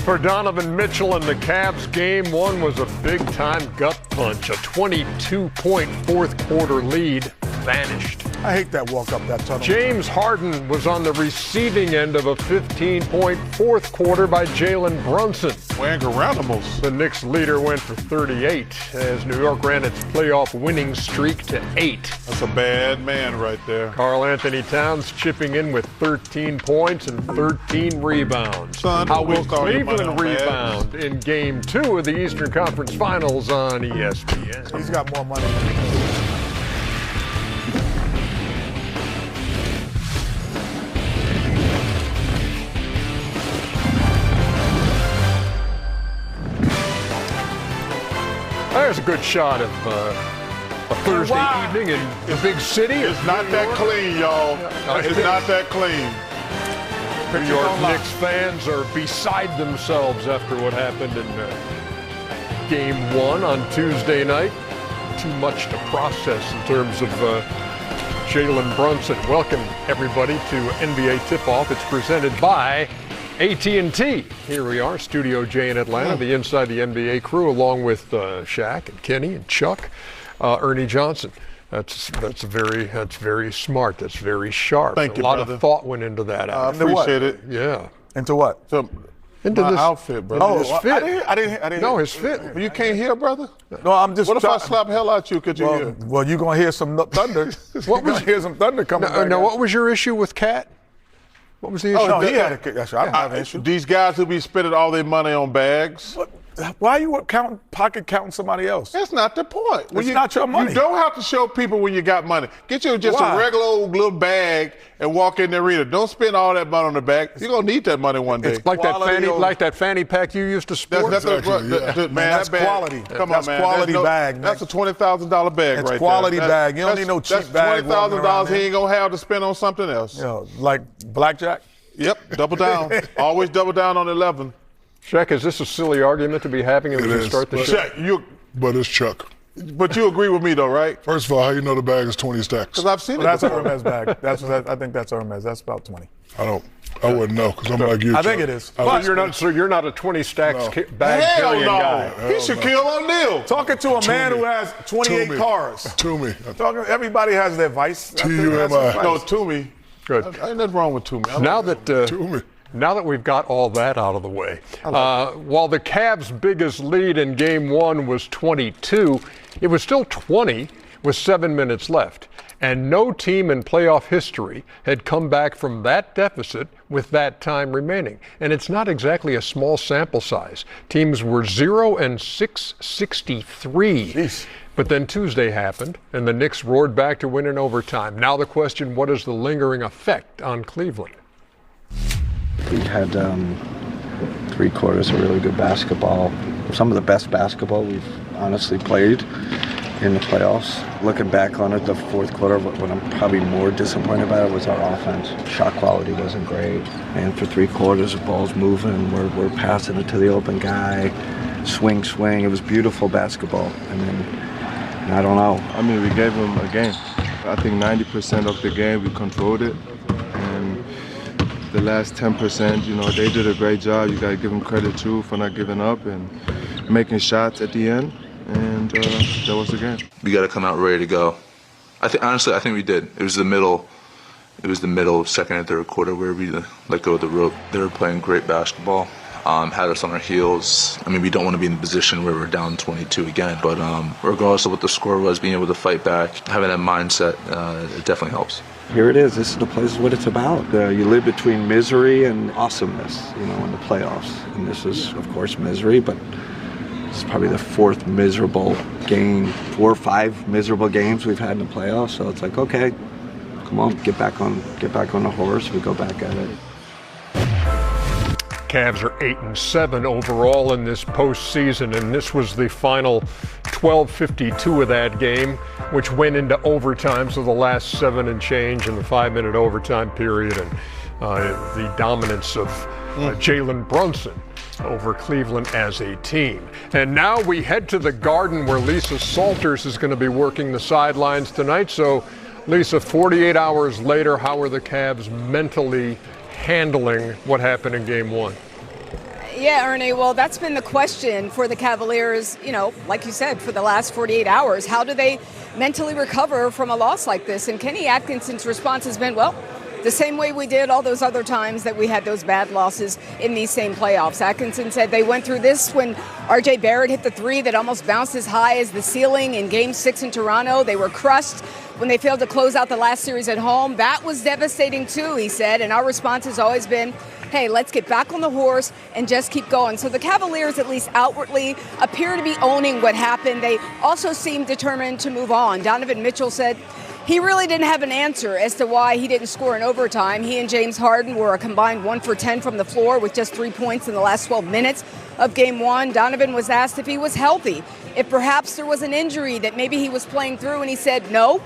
For Donovan Mitchell and the Cavs, Game 1 was a big-time gut punch. A 22-point fourth-quarter lead vanished. I hate that walk up that tunnel. James Harden was on the receiving end of a 15-point fourth quarter by Jalen Brunson. Wearing Garanimals. The Knicks leader went for 38 as New York ran its playoff winning streak to 8. That's a bad man right there. Karl Anthony Towns chipping in with 13 points and 13 rebounds. Son, how will we'll Cleveland rebound in Game 2 of the Eastern Conference Finals on ESPN? He's got more money than me. There's a good shot of a Thursday evening in the big city. It's not that clean, y'all. It's not that clean. New York Knicks fans are beside themselves after what happened in Game 1 on Tuesday night. Too much to process in terms of Jalen Brunson. Welcome, everybody, to NBA Tip-Off. It's presented by AT&T. Here we are, Studio J in Atlanta, the Inside the NBA crew, along with Shaq and Kenny and Chuck, Ernie Johnson. That's very smart. That's very sharp. Thank you, a lot brother. of thought went into that. I appreciate it. Yeah. Into what? So, Into my this outfit, brother. into his fit. I didn't. No, his fit. You can't hear, brother? No, I'm just. What if I slap hell out you? Could you hear? Well, you're gonna hear some thunder. What was hear some thunder coming? Now, what was your issue with Cat? What was the issue? Oh no, he had a issue. I don't have an issue. These guys who be spending all their money on bags. Why are you counting somebody else? That's not the point. It's not your money. You don't have to show people when you got money. Get you just Why? a regular old little bag and walk in the arena. Don't spend all that money on the bag. You're gonna need that money one day. It's like that fanny pack you used to sport. That's That's quality. Come That's on, man. quality bag. That's a $20,000 bag That's right quality there. bag. You don't need no cheap bag. That's $20,000 he ain't gonna have to spend on something else. You know, like blackjack. Yep, double down. Always double down on 11. Shaq, is this a silly argument to be having as we start the show? Shaq, But it's Chuck. but you agree with me though, right? First of all, how you know the bag is 20 stacks? Because I've seen it That's a before. Hermes bag. I think that's Hermes. That's about 20. I wouldn't know because I'm like you. I think Chuck. it is. But you're not a 20 stacks bag Hell carrying no. guy. He's Shaquille O'Neal. Talking to a man me. who has 28 To me. cars. To me. Everybody has their vice. T-U-M-I. No, Toomey. Good. Ain't nothing wrong with Toomey. Now that we've got all that out of the way, while the Cavs' biggest lead in Game 1 was 22, it was still 20 with 7 minutes left. And no team in playoff history had come back from that deficit with that time remaining. And it's not exactly a small sample size. Teams were 0-663. Jeez. But then Tuesday happened, and the Knicks roared back to win in overtime. Now the question, what is the lingering effect on Cleveland? We had 3 quarters of really good basketball. Some of the best basketball we've honestly played in the playoffs. Looking back on it, the fourth quarter, what I'm probably more disappointed about it was our offense. Shot quality wasn't great. And for 3 quarters, the ball's moving. We're passing it to the open guy. Swing. It was beautiful basketball. And then, I don't know. I mean, we gave them a game. I think 90% of the game, we controlled it. And the last 10%, they did a great job. You got to give them credit, too, for not giving up and making shots at the end. And that was the game. We got to come out ready to go. Honestly, I think we did. It was the middle, second and third quarter where we let go of the rope. They were playing great basketball, had us on our heels. I mean, we don't want to be in the position where we're down 22 again. But regardless of what the score was, being able to fight back, having that mindset, it definitely helps. Here it is. This is the place, what it's about. You live between misery and awesomeness, in the playoffs. And this is, of course, misery, but it's probably the 4th miserable game, 4 or 5 miserable games we've had in the playoffs. So it's like, okay, come on, get back on the horse. We go back at it. Cavs are 8-7 overall in this postseason, and this was the final 12:52 of that game, which went into overtime. So the last 7 and change in the 5-minute overtime period, and the dominance of Jalen Brunson over Cleveland as a team. And now we head to the Garden, where Lisa Salters is going to be working the sidelines tonight. So, Lisa, 48 hours later, how are the Cavs mentally handling what happened in Game 1? Yeah, Ernie, well, that's been the question for the Cavaliers, like you said, for the last 48 hours. How do they mentally recover from a loss like this? And Kenny Atkinson's response has been, well, the same way we did all those other times that we had those bad losses in these same playoffs. Atkinson said they went through this when R.J. Barrett hit the three that almost bounced as high as the ceiling in Game 6 in Toronto. They were crushed when they failed to close out the last series at home. That was devastating too, he said, and our response has always been, hey, let's get back on the horse and just keep going. So the Cavaliers, at least outwardly, appear to be owning what happened. They also seem determined to move on. Donovan Mitchell said he really didn't have an answer as to why he didn't score in overtime. He and James Harden were a combined 1 for 10 from the floor with just 3 points in the last 12 minutes of Game 1. Donovan was asked if he was healthy, if perhaps there was an injury that maybe he was playing through, and he said, no,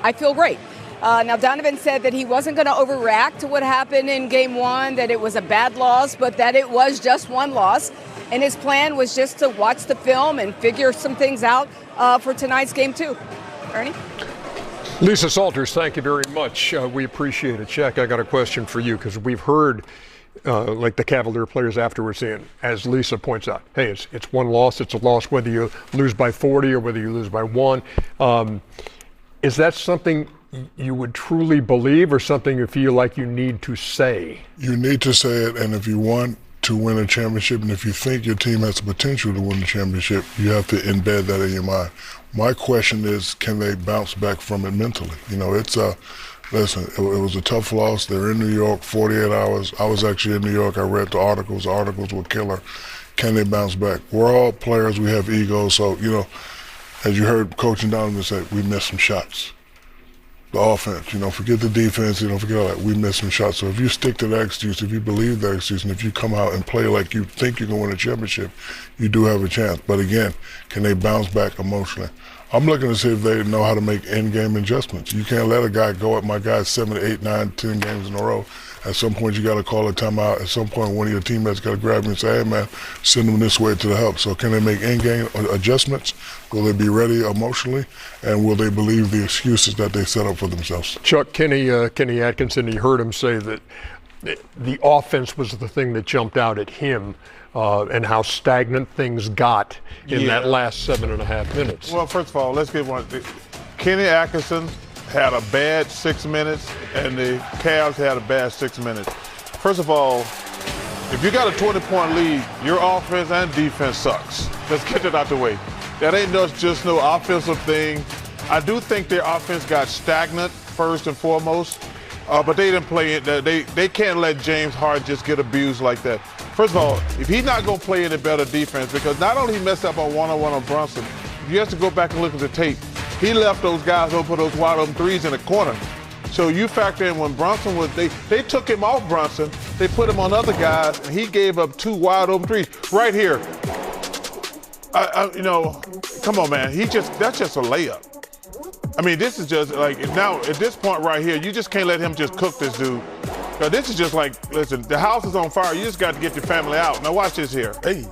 I feel great. Now, Donovan said that he wasn't going to overreact to what happened in Game 1, that it was a bad loss, but that it was just one loss. And his plan was just to watch the film and figure some things out for tonight's Game 2. Ernie? Lisa Salters, thank you very much. We appreciate it. Shaq, I got a question for you because we've heard like the Cavalier players afterwards saying, as Lisa points out, hey, it's one loss. It's a loss whether you lose by 40 or whether you lose by 1. Is that something you would truly believe or something you feel like you need to say? You need to say it, and if you want to win a championship, and if you think your team has the potential to win the championship, you have to embed that in your mind. My question is, can they bounce back from it mentally? Listen, it was a tough loss. They're in New York, 48 hours. I was actually in New York. I read the articles. The articles were killer. Can they bounce back? We're all players. We have egos. So, as you heard Coach and Donovan say, we missed some shots. The offense, forget the defense, forget all that. We missed some shots. So if you stick to that excuse, if you believe that excuse, and if you come out and play like you think you're going to win a championship, you do have a chance. But again, can they bounce back emotionally? I'm looking to see if they know how to make in-game adjustments. You can't let a guy go at my guys 7, 8, 9, 10 games in a row. At some point, you got to call a timeout. At some point, one of your teammates got to grab you and say, hey, man, send them this way to the help. So can they make in-game adjustments? Will they be ready emotionally? And will they believe the excuses that they set up for themselves? Chuck, Kenny Atkinson, you heard him say that the offense was the thing that jumped out at him and how stagnant things got in that last 7.5 minutes. Well, first of all, let's get one. Kenny Atkinson had a bad 6 minutes, and the Cavs had a bad 6 minutes. First of all, if you got a 20-point lead, your offense and defense sucks. Let's get that out the way. That ain't just no offensive thing. I do think their offense got stagnant first and foremost, but they didn't play it. They can't let James Harden just get abused like that. First of all, if he's not going to play any better defense, because not only he messed up on one-on-one on Brunson, you have to go back and look at the tape. He left those guys open for those wide open threes in the corner. So you factor in when Brunson was, they took him off Brunson, they put him on other guys, and he gave up 2 wide open threes. Right here. Come on, man. That's just a layup. I mean, this is just like, now at this point right here, you just can't let him just cook this dude. Now, this is just like, listen, the house is on fire. You just got to get your family out. Now watch this here. Hey.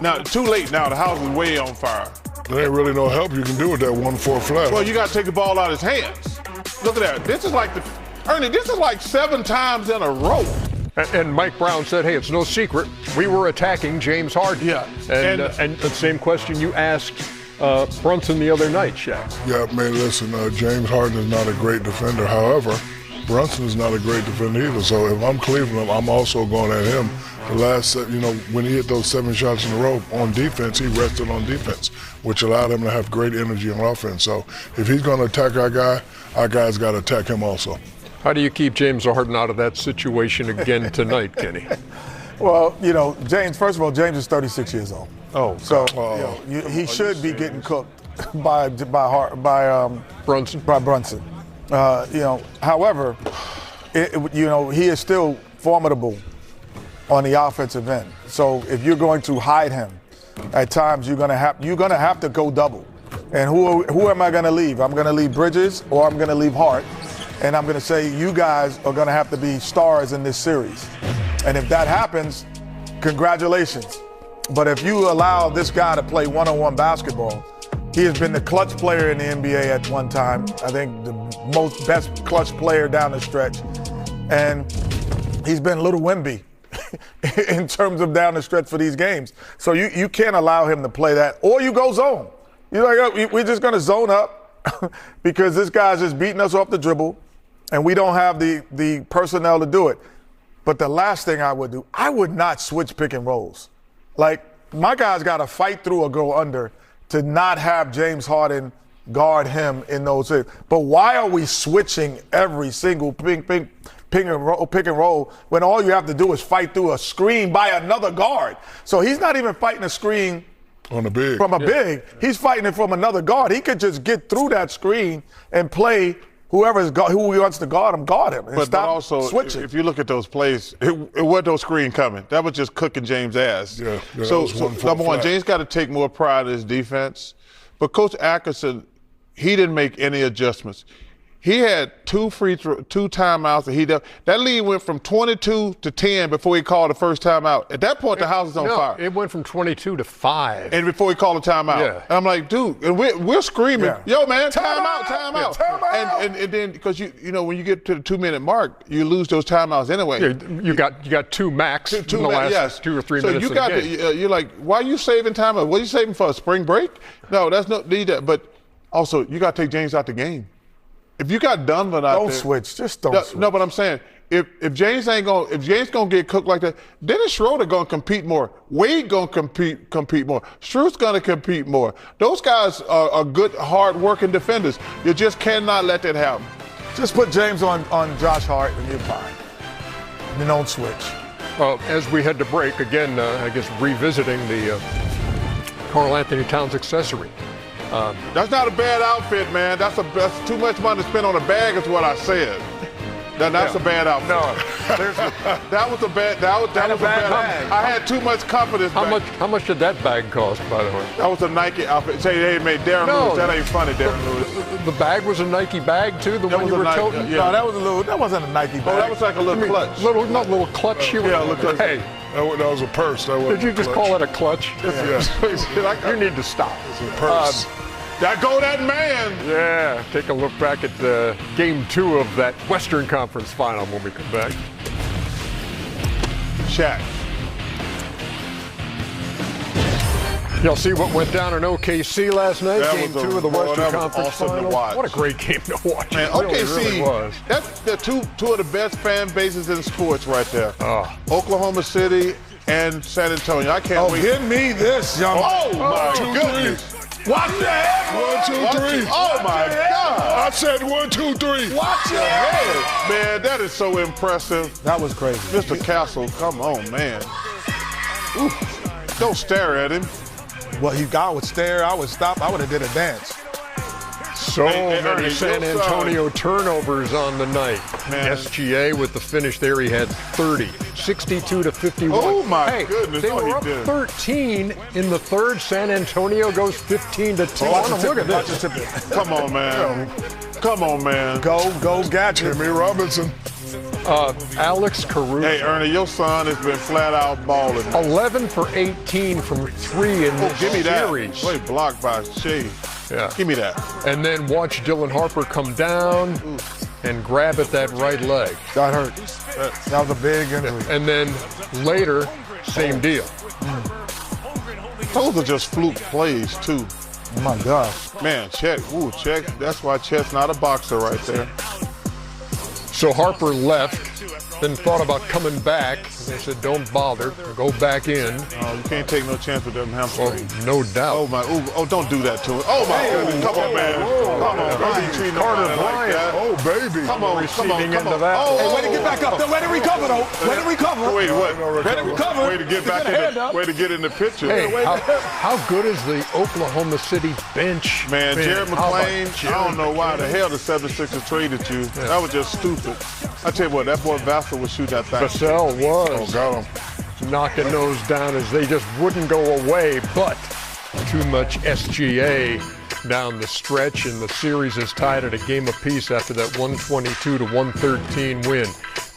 Now, too late now. The house is way on fire. There ain't really no help you can do with that 1-4 flat. Well, you got to take the ball out of his hands. Look at that. This is like Ernie, this is like 7 times in a row. And Mike Brown said, hey, it's no secret. We were attacking James Harden. Yeah. And the same question you asked Brunson the other night, Shaq. Yeah, man, listen, James Harden is not a great defender. However, Brunson is not a great defender either. So if I'm Cleveland, I'm also going at him. The last, when he hit those 7 shots in a row on defense, he rested on defense, which allowed him to have great energy on offense. So if he's going to attack our guy's got to attack him also. How do you keep James Harden out of that situation again tonight, Kenny? Well, James, first of all, James is 36 years old. Oh, so he should be getting cooked by Brunson. By Brunson. However, he is still formidable on the offensive end. So if you're going to hide him, at times you're gonna have to go double. And who am I gonna leave? I'm gonna leave Bridges or I'm gonna leave Hart. And I'm gonna say you guys are gonna have to be stars in this series. And if that happens, congratulations. But if you allow this guy to play one-on-one basketball, he has been the clutch player in the NBA at one time. I think the best clutch player down the stretch. And he's been Little Wemby, in terms of down the stretch for these games. So you can't allow him to play that. Or you go zone. You're like, we're just going to zone up because this guy's just beating us off the dribble, and we don't have the personnel to do it. But the last thing I would do, I would not switch pick and rolls. Like, my guy's got to fight through or go under to not have James Harden guard him in those things. But why are we switching every single pick and roll when all you have to do is fight through a screen by another guard? So he's not even fighting a screen on a big. From a big. He's fighting it from another guard. He could just get through that screen and play who he wants to guard him, and stop also, switching. If you look at those plays, it wasn't no screen coming. That was just cooking James' ass. Yeah, so number one, James got to take more pride in his defense. But Coach Atkinson, he didn't make any adjustments. He had two timeouts that lead went from 22 to 10 before he called the first timeout. At that point, the house is on fire. It went from 22 to 5. And before he called a timeout. Yeah. And I'm like, dude, and we're screaming, yo, man, timeout. Timeout. And then because you know when you get to the 2-minute mark, you lose those timeouts anyway. Yeah, you got two max in the last 2 or 3 so minutes you got of the game. you're like, why are you saving timeout? What are you saving for, a spring break? No, that's not need that. But also, you got to take James out the game. If you got Donovan out don't there, switch. Just don't switch. No, but I'm saying if James gonna get cooked like that, Dennis Schroeder gonna compete more. Wade gonna compete more. Struth's gonna compete more. Those guys are good, hard-working defenders. You just cannot let that happen. Just put James on Josh Hart and you're fine. And don't switch. As we head to break, again, I guess revisiting the Karl Anthony Towns accessory. That's not a bad outfit, man. That's too much money to spend on a bag is what I said. That's a bad outfit. No, that was a bad. That was a bad bag. I had too much confidence. How much did that bag cost, by the way? That was a Nike outfit. Say they made Darren Lewis. That ain't funny, Darren Lewis. The bag was a Nike bag too. The one you were toting. No, that wasn't a Nike bag. Oh, that was like a little clutch. Little clutch. Hey. That was a purse. Did you just call it a clutch? Yeah. You need to stop. It's a purse. That man. Yeah, take a look back at Game 2 of that Western Conference Final when we come back. Shaq. Y'all see what went down in OKC last night? Game 2 of the Western Conference awesome Final. to watch. What a great game to watch. Man, OKC, really was. That's the two of the best fan bases in sports right there. Oklahoma City and San Antonio. I can't wait. Give me this, young. Oh, my goodness. Watch your head. 1, 2, 3. Oh, my God. I said 1, 2, 3. Watch your head. Man, that is so impressive. That was crazy. Mr. Castle, come on, man. Ooh, don't stare at him. Well, I would stare, I would stop, I would have did a dance. So many San Antonio turnovers on the night. Man. SGA with the finish there, he had 30, 62 to 51. Oh, my goodness. They were up 13 in the third. San Antonio goes 15 to 2. Look at this. Come on, man. Come on, man. Go Gadget. Jimmy Robinson. Alex Caruso. Hey, Ernie, your son has been flat out balling. 11 for 18 from 3 in this Give me series. That. Play blocked by Shea. Yeah. Give me that. And then watch Dylan Harper come down and grab at that right leg. Got hurt. That was a big injury. And then later, same deal. Those are just fluke plays, too. Oh, my gosh. Man, Chet. That's why Chet's not a boxer right there. So Harper left, then thought about coming back. They said, don't bother, go back in. Oh, you can't take no chance with them hamstrings. Well, no doubt. Oh, my. Oh, don't do that to him. Oh, my goodness. Come on, man. Come on. Don't be treating Carter like that. Oh, baby. Come on. Receiving end of that. Hey, way to get back up. Way to recover, though. Way to recover. Wait, what? Way to recover. Way to get back in the, way to get in the picture. Hey, how good is the Oklahoma City bench? Man, Jared McClain, I don't know why the hell the 76ers traded you. Yeah. That was just stupid. I tell you what, that boy Vassell would shoot that thing. Vassell was. Oh, got him. Knocking those down as they just wouldn't go away, but too much SGA down the stretch, and the series is tied at a game apiece after that 122 to 113 win.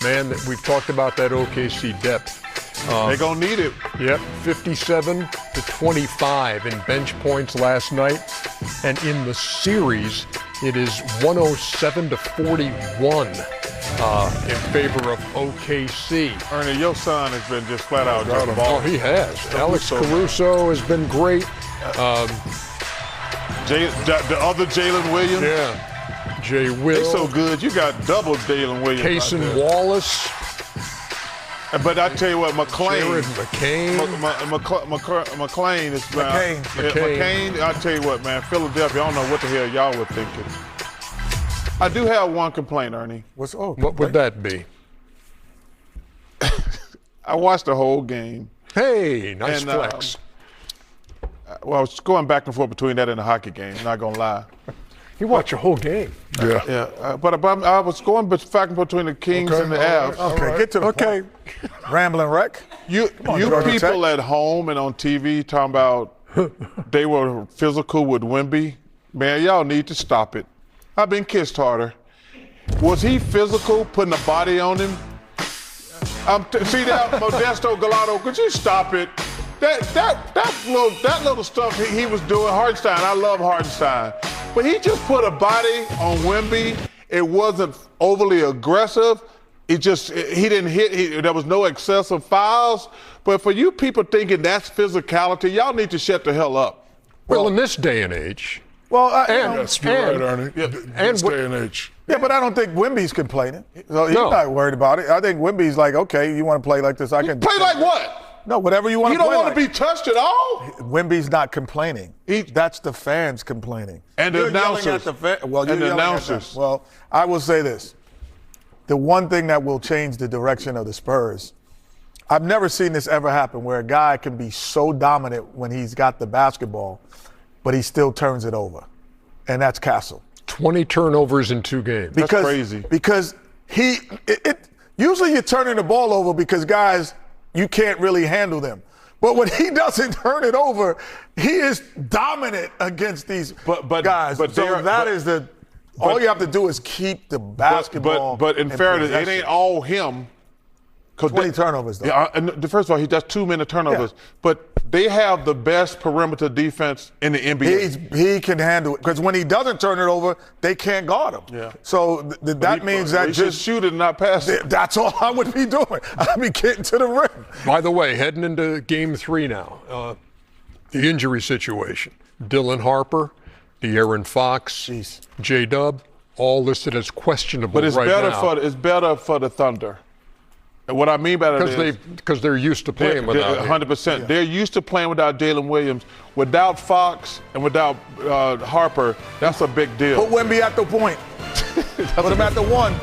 Man, we've talked about that OKC depth. They're going to need it. Yep, 57 to 25 in bench points last night. And in the series, it is 107 to 41. in favor of OKC. Ernie, your son has been just flat out just Oh, balling. he has. Alex Caruso has been great. The other Jalen Williams. Yeah. Jay Will. They're so good. You got double Jalen Williams. Cason Wallace. But I tell you what, McClain. Jared McCain. McClain is McCain. I tell you what, man, Philadelphia, I don't know what the hell y'all were thinking. I do have one complaint, Ernie. What would that be? I watched the whole game. Hey, nice flex. Well, I was going back and forth between that and the hockey game, not going to lie. You watch a whole game. Yeah. But I was going back and forth between the Kings and the Avs. Okay, get to the point. Rambling wreck. You people at home and on TV talking about they were physical with Wemby. Man, y'all need to stop it. I've been kissed harder. Was he physical, putting a body on him? See that, Modesto Galato? Could you stop it? That little stuff he was doing, Hartenstein. I love Hartenstein, but he just put a body on Wemby. It wasn't overly aggressive. He didn't hit. There was no excessive fouls. But for you people thinking that's physicality, y'all need to shut the hell up. Well, in this day and age. Well, Yes, you're right, Ernie. This day and age. Yeah, but I don't think Wemby's complaining. So he's not worried about it. I think Wemby's like, okay, you want to play like this? I can play like what? No, whatever you want to play. You don't want like. to be touched at all? Wemby's not complaining. That's the fans complaining. And the announcers. Well, I will say this. The one thing that will change the direction of the Spurs, I've never seen this ever happen where a guy can be so dominant when he's got the basketball, but he still turns it over. And that's Castle. 20 turnovers in 2 games. That's crazy. Because usually you're turning the ball over because guys, you can't really handle them. But when he doesn't turn it over, he is dominant against these guys. All you have to do is keep the basketball. But in fairness, it ain't all him. 20 turnovers, though. Yeah, and first of all, he does 2 minute turnovers. Yeah. But they have the best perimeter defense in the NBA. He can handle it. Because when he doesn't turn it over, they can't guard him. Yeah. So that means that just shoot it and not pass it. That's all I would be doing. I'd be getting to the rim. By the way, heading into Game 3 now, the injury situation. Dylan Harper, De'Aaron Fox, J-Dub, all listed as questionable but it's right better now. It's better for the Thunder. And what I mean by that is because they're used to playing without 100%. They're used to playing without Jalen Williams. Without Fox and without Harper, that's a big deal. Put Wemby at the point. Put him at the 1.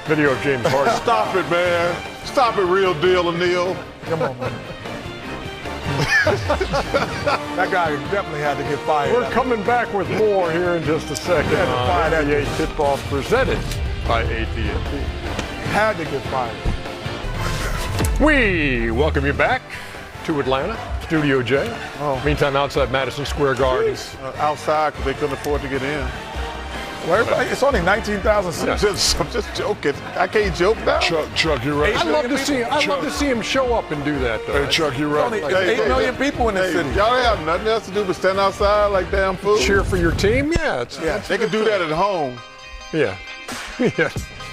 Video of James Harden. Stop it, man. Stop it, real deal, Anil. Come on, man. That guy definitely had to get fired. We're coming back with more here in just a second on NBA Tip-Off presented by AT&T. Had to get fired. We welcome you back to Atlanta, Studio J. Meantime, outside Madison Square Garden. Outside because they couldn't afford to get in. Well, it's only 19,000. I'm just joking. I can't joke now. Chuck, you're right. I'd love to see him show up and do that, though. Hey, Chuck, you're right. Only 8 million people in this city. Y'all have nothing else to do but stand outside like damn fools. Cheer for your team? Yeah. They can do that at home. Yeah.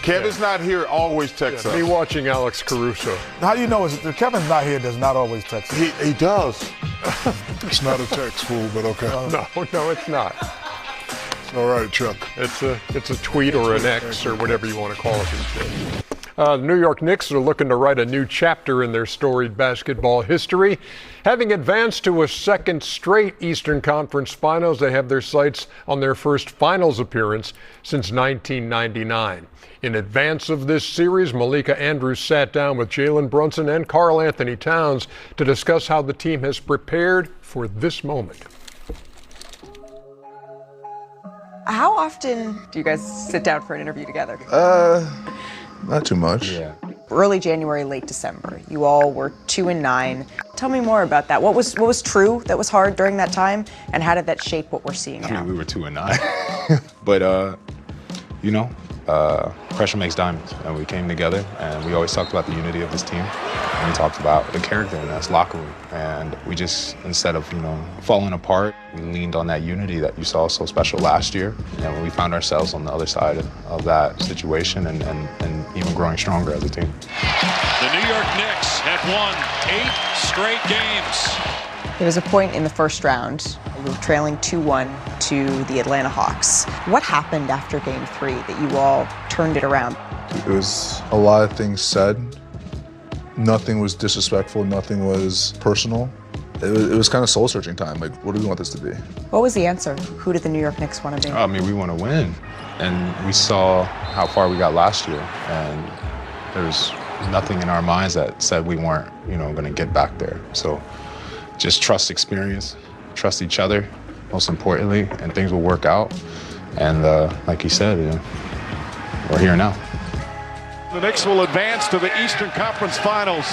Kevin's not here, always text us. Me watching Alex Caruso. How do you know Kevin's not here does not always text us? He does. It's not a text, fool, but okay. No, it's not. All right, Chuck. It's a tweet or an X or whatever you want to call it these days. The New York Knicks are looking to write a new chapter in their storied basketball history. Having advanced to a second straight Eastern Conference Finals, they have their sights on their first Finals appearance since 1999. In advance of this series, Malika Andrews sat down with Jalen Brunson and Karl Anthony Towns to discuss how the team has prepared for this moment. How often do you guys sit down for an interview together? Not too much. Yeah. Early January, late December. You all were 2-9. Tell me more about that. What was true that was hard during that time, and how did that shape what we're seeing now? I mean, we were 2-9, but you know, pressure makes diamonds, and we came together, and we always talked about the unity of this team. We talked about the character in this locker room, and we just, instead of, falling apart, we leaned on that unity that you saw so special last year. And when we found ourselves on the other side of that situation and even growing stronger as a team. The New York Knicks had won 8 straight games. There was a point in the first round, we were trailing 2-1 to the Atlanta Hawks. What happened after Game 3 that you all turned it around? It was a lot of things said. Nothing was disrespectful, nothing was personal. It was kind of soul-searching time. Like, what do we want this to be? What was the answer? Who did the New York Knicks want to be? I mean, we want to win. And we saw how far we got last year. And there was nothing in our minds that said we weren't, going to get back there. So just trust experience, trust each other, most importantly, and things will work out. And like you said, we're here now. The Knicks will advance to the Eastern Conference Finals.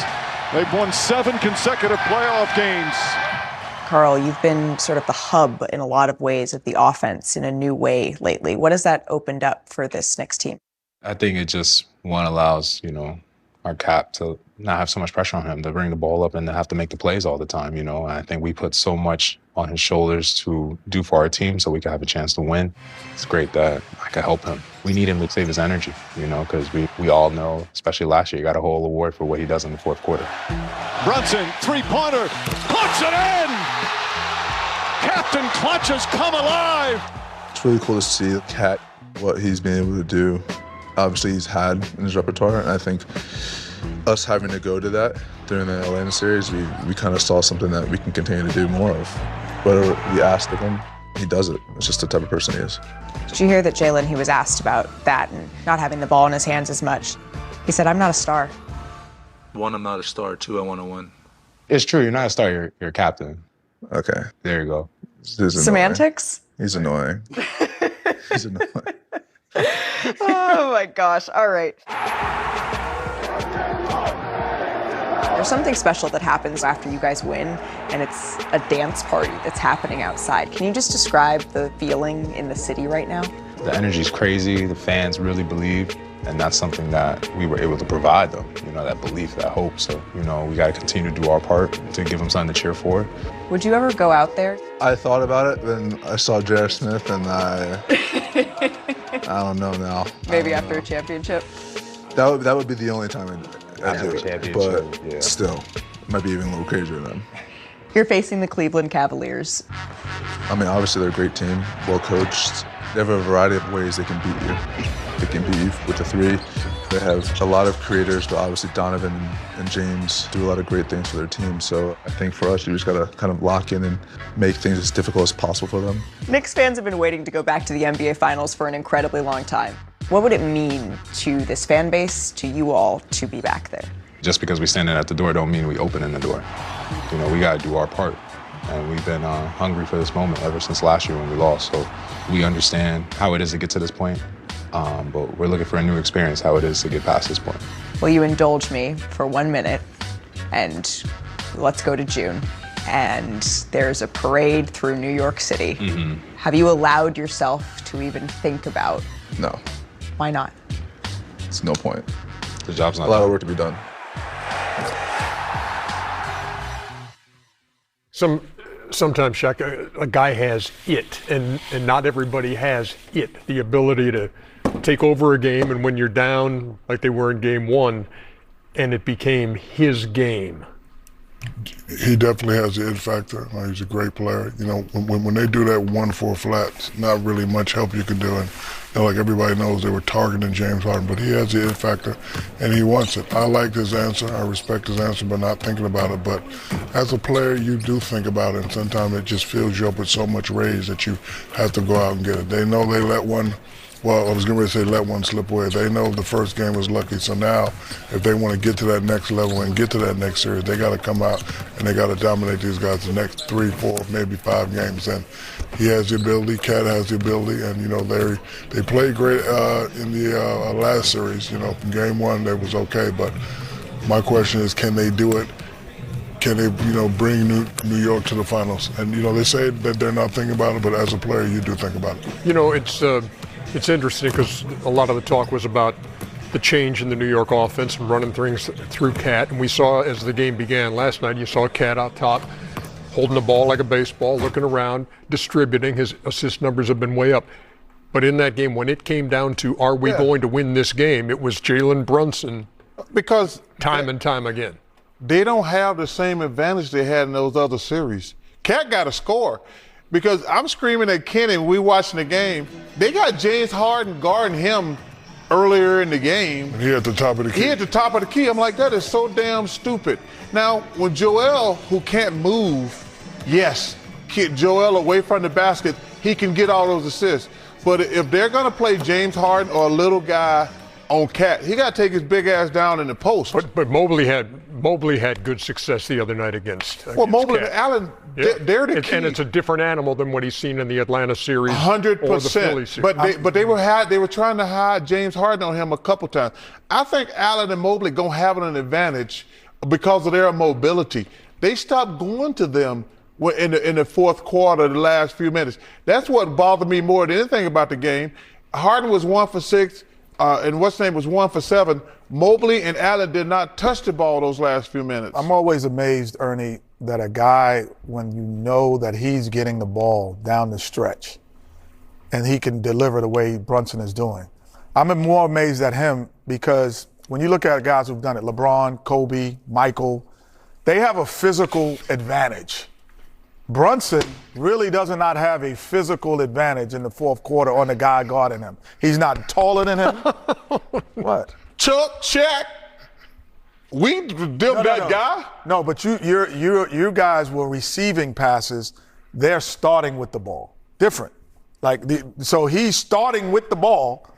They've won 7 consecutive playoff games. Carl, you've been sort of the hub in a lot of ways of the offense in a new way lately. What has that opened up for this Knicks team? I think it just, allows, our cap to not have so much pressure on him to bring the ball up and to have to make the plays all the time, And I think we put so much on his shoulders to do for our team so we could have a chance to win. It's great that I could help him. We need him to save his energy, because we all know, especially last year, he got a whole award for what he does in the fourth quarter. Brunson, three-pointer, puts it in! Captain Clutch has come alive! It's really cool to see Cat, what he's been able to do. Obviously, he's had in his repertoire, and I think us having to go to that during the Atlanta series, we kind of saw something that we can continue to do more of. Whatever we asked of him, he does it. It's just the type of person he is. Did you hear that Jalen, he was asked about that and not having the ball in his hands as much? He said, I'm not a star. 1, I'm not a star. 2, I want to win. It's true, you're not a star, you're a captain. Okay. There you go. Semantics? He's annoying. He's annoying. Oh my gosh, all right. There's something special that happens after you guys win, and it's a dance party that's happening outside. Can you just describe the feeling in the city right now? The energy's crazy, the fans really believe, and that's something that we were able to provide them, that belief, that hope. So, we got to continue to do our part to give them something to cheer for. Would you ever go out there? I thought about it, then I saw J.R. Smith, and I don't know now. Maybe after a championship? That would be the only time I'd do it, but still, it might be even a little crazier then. You're facing the Cleveland Cavaliers. I mean, obviously they're a great team, well coached. They have a variety of ways they can beat you. They can beat you with the 3. They have a lot of creators, but obviously Donovan and James do a lot of great things for their team. So I think for us, you just got to kind of lock in and make things as difficult as possible for them. Knicks fans have been waiting to go back to the NBA Finals for an incredibly long time. What would it mean to this fan base, to you all, to be back there? Just because we stand at the door don't mean we open in the door. We got to do our part. And we've been hungry for this moment ever since last year when we lost. So we understand how it is to get to this point. But we're looking for a new experience, how it is to get past this point. Will you indulge me for 1 minute? And let's go to June. And there's a parade through New York City. Mm-hmm. Have you allowed yourself to even think about? No. Why not? It's no point. The job's not a lot of work to be done. Sometimes, Shaq, a guy has it, and not everybody has it, the ability to take over a game, and when you're down, like they were in Game 1, and it became his game. He definitely has the it factor. He's a great player. When they do that 1-4 flat, not really much help you can do. And like everybody knows, they were targeting James Harden, but he has the it factor, and he wants it. I like his answer. I respect his answer, but not thinking about it. But as a player, you do think about it, and sometimes it just fills you up with so much rage that you have to go out and get it. They know they let one. Well, I was going to say let one slip away. They know the first game was lucky. So now, if they want to get to that next level and get to that next series, they got to come out and they got to dominate these guys the next 3, 4, maybe 5 games. And he has the ability. Cat has the ability. And, they played great in the last series. Game 1, they was okay. But my question is, can they do it? Can they, bring New York to the finals? And, they say that they're not thinking about it, but as a player, you do think about it. It's interesting because a lot of the talk was about the change in the New York offense and running things through Cat. And we saw as the game began last night, you saw Cat out top, holding the ball like a baseball, looking around, distributing. His assist numbers have been way up. But in that game, when it came down to are we going to win this game, it was Jalen Brunson because time and time again. They don't have the same advantage they had in those other series. Cat got to score. Because I'm screaming at Kenny when we watching the game. They got James Harden guarding him earlier in the game. And he at the top of the key. He at the top of the key. I'm like, that is so damn stupid. Now, when Joel, who can't move, yes, get Joel away from the basket, he can get all those assists. But if they're going to play James Harden or a little guy on Cat, he got to take his big ass down in the post. But Mobley had good success the other night against Mobley Cat. and Allen, they're the key. And it's a different animal than what he's seen in the Atlanta series 100%. or the Philly series. But they were trying to hide James Harden on him a couple times. I think Allen and Mobley going to have an advantage because of their mobility. They stopped going to them in the fourth quarter, the last few minutes. That's what bothered me more than anything about the game. Harden was 1 for 6. And what's name was 1 for 7. Mobley and Allen did not touch the ball those last few minutes. I'm always amazed, Ernie, that a guy, when you know that he's getting the ball down the stretch and he can deliver the way Brunson is doing. I'm more amazed at him because when you look at guys who've done it, LeBron, Kobe, Michael, they have a physical advantage. Brunson really does not have a physical advantage in the fourth quarter on the guy guarding him. He's not taller than him. What? Chuck, Shaq. We did that guy. No, but you guys were receiving passes. They're starting with the ball. Different. So he's starting with the ball.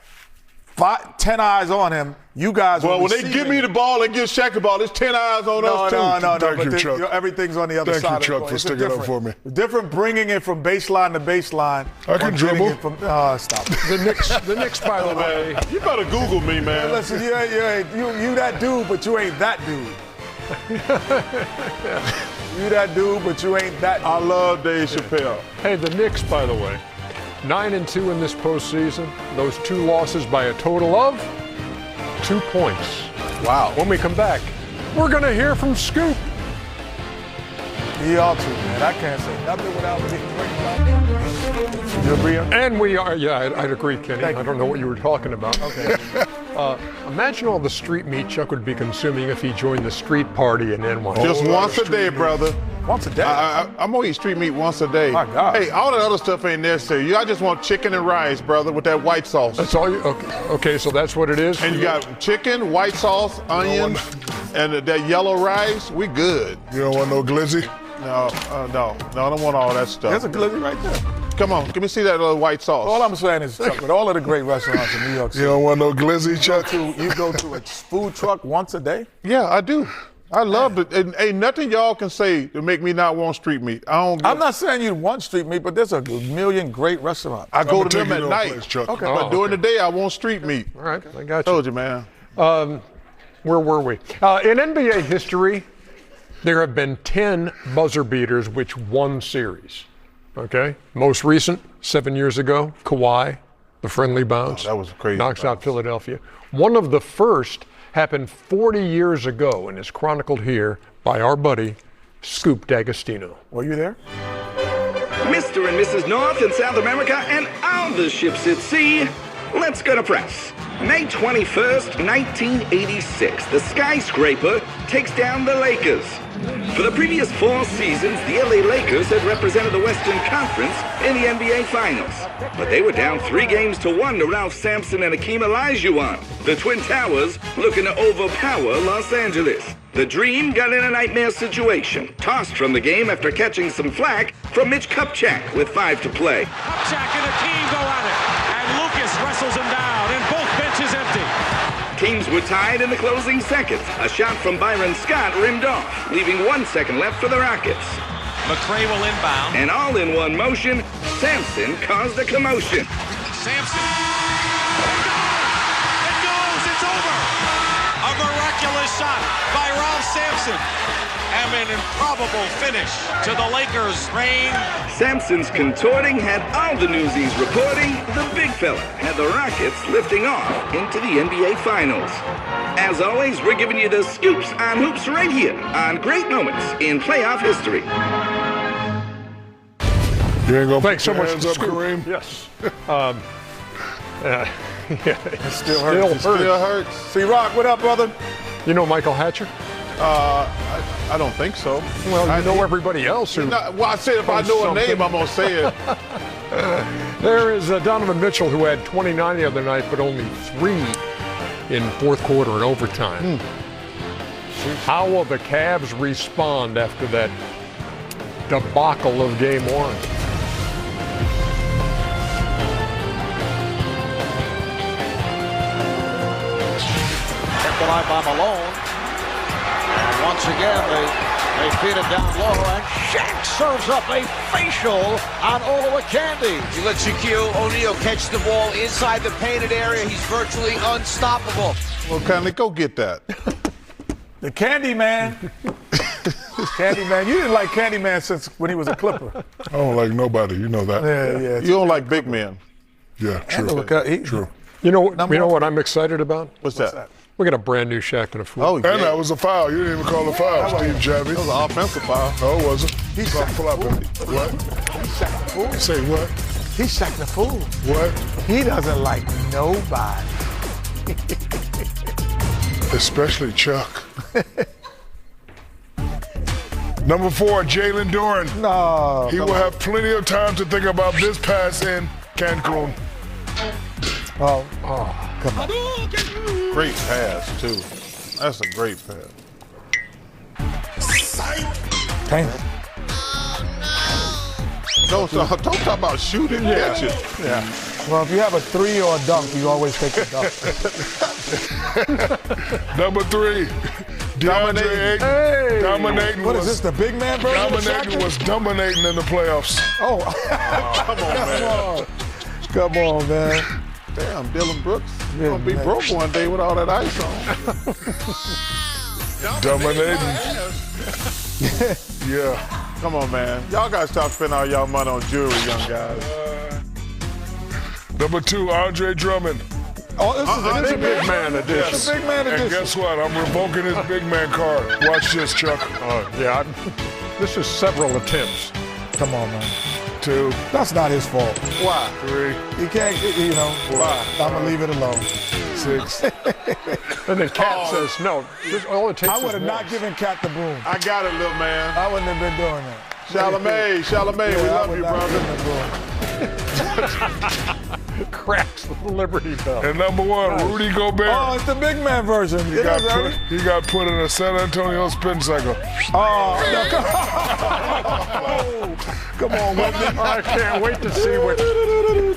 10 eyes on him. You guys. Well, when they give me the ball and give Shaq the ball, it's 10 eyes on us too. No. Thank you, Chuck. Everything's on the other side. Thank you, Chuck, for sticking up for me. Different bringing it from baseline to baseline. I can dribble. Stop. The Knicks, by the way. You better Google me, man. Hey, listen, you that dude, but you ain't that dude. You that dude, but you ain't that dude. I love Dave Chappelle. Hey, the Knicks, by the way, 9-2 in this postseason. Those 2 losses by a total of 2 points. Wow. When we come back, we're going to hear from Scoop. He ought to, man. I can't say nothing without you agree? And we are, I'd agree, Kenny. I don't know what you were talking about. Okay. Imagine all the street meat Chuck would be consuming if he joined the street party in NY. Just once a day, brother. Once a day? I'm going to eat street meat once a day. My God. Hey, all the other stuff ain't necessary. I just want chicken and rice, brother, with that white sauce. That's all you, okay, so that's what it is? And you got chicken, white sauce, onions, and that yellow rice. We good. You don't want no glizzy? No, I don't want all that stuff. There's a glizzy right there. Come on, let me see that little white sauce. All I'm saying is, Chuck, with all of the great restaurants in New York City. You don't want no glizzy, Chuck? You go to a food truck once a day? Yeah, I do. I love it. And ain't nothing y'all can say to make me not want street meat. I'm not saying you want street meat, but there's a million great restaurants. I go to them at night. But during the day, I want street meat. All right, I got you. Told you, man. Where were we? In NBA history, there have been 10 buzzer beaters which won series. Okay? Most recent, 7 years ago, Kawhi, the friendly bounce. That was crazy. Knocks out Philadelphia. One of the first happened 40 years ago and is chronicled here by our buddy, Scoop D'Agostino. Were you there? Mr. and Mrs. North and South America and all the ships at sea, let's go to press. May 21st, 1986, the skyscraper takes down the Lakers. For the previous 4 seasons, the LA Lakers had represented the Western Conference in the NBA Finals. But they were down 3-1 to Ralph Sampson and Hakeem Olajuwon. The Twin Towers looking to overpower Los Angeles. The Dream got in a nightmare situation, tossed from the game after catching some flack from Mitch Kupchak with 5 to play. Kupchak and Hakeem go at it, and Lucas wrestles him down, and both benches empty. Teams were tied in the closing seconds. A shot from Byron Scott rimmed off, leaving 1 second left for the Rockets. McRae will inbound. And all in one motion, Sampson caused a commotion. Sampson. It goes. It's over. A miraculous shot by Ralph Sampson. and an improbable finish to the Lakers' reign. Sampson's contorting had all the newsies reporting the big fella had the Rockets lifting off into the NBA Finals. As always, we're giving you the scoops on hoops right here on Great Moments in Playoff History. You ain't gonna Thanks put so your much, hands up, Scoop. Kareem? Yes. It still hurts. Still hurts. C-Rock, what up, brother? You know Michael Hatcher? I don't think so. Well, I know everybody else who. Well, I said if I know a name, I'm gonna say it. There is Donovan Mitchell, who had 29 the other night, but only 3 in fourth quarter and overtime. How will the Cavs respond after that debacle of Game 1? By Malone. And once again, they feed it down low, and Shaq serves up a facial on Olowokandi. He let Shaquille O'Neal catch the ball inside the painted area. He's virtually unstoppable. Well, Candy, go get that. The Candyman. Candyman. You didn't like Candyman since when he was a Clipper. I don't like nobody. You know that. Yeah. You don't like big men. Yeah, true. True. You know what I'm excited about? What's that? We got a brand new Shaqtin a fool. Oh, And that was a foul. You didn't even call a foul, Steve Javis. That was an offensive foul. No, it wasn't. He sacked the fool. What? He sacked the fool. Say what? He sacked the fool. What? He doesn't like nobody. Especially Chuck. Number 4, Jalen Duren. No. He will have plenty of time to think about this pass in Cancun. Oh, come on. Great pass, too. That's a great pass. Damn. Don't talk about shooting, catch it. Yeah. Well, if you have a 3 or a dunk, you always take the dunk. Number 3, DeAndre Ayton. Hey. Dominating. What is this, the big man version of Dominating Shaqtin? was dominating in the playoffs. Oh. Come on, man. Come on, man. Damn, Dylan Brooks. You're going to be broke one day with all that ice on. Dominating. Yeah. Come on, man. Y'all got to stop spending all y'all money on jewelry, young guys. Number 2, Andre Drummond. Oh, this is a big man edition. Yes. Big man edition. And guess what? I'm revoking his big man card. Watch this, Chuck. This is several attempts. Come on, man. 2. That's not his fault. Why? 3. He can't, Why? I'm going to leave it alone. 6. And then Cat says, no, all it takes I would have is not one. given Cat the broom. I got it, little man. I wouldn't have been doing that. Chalamet, we love you, brother. Cracks the Liberty Bell. And number 1, Rudy Gobert. Oh, it's the big man version. He got put in a San Antonio spin cycle. Oh, no, come on, Whitney. I can't wait to see what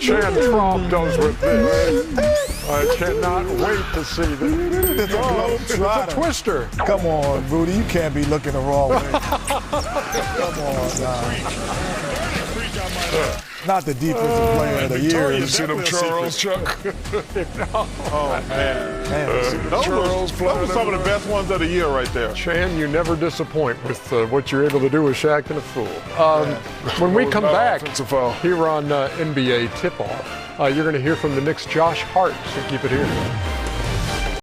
Chan Traub does with this. I cannot wait to see this. It's a twister. Come on, Rudy. You can't be looking the wrong way. Come on, guys. Not the defensive player of the year. You see them Charles, Chuck? Oh, man. Those Charles were some of the best ones of the year right there. Chan, you never disappoint with what you're able to do with Shaqtin a fool. When we come back here on NBA Tip-Off, you're going to hear from the Knicks' Josh Hart, so keep it here.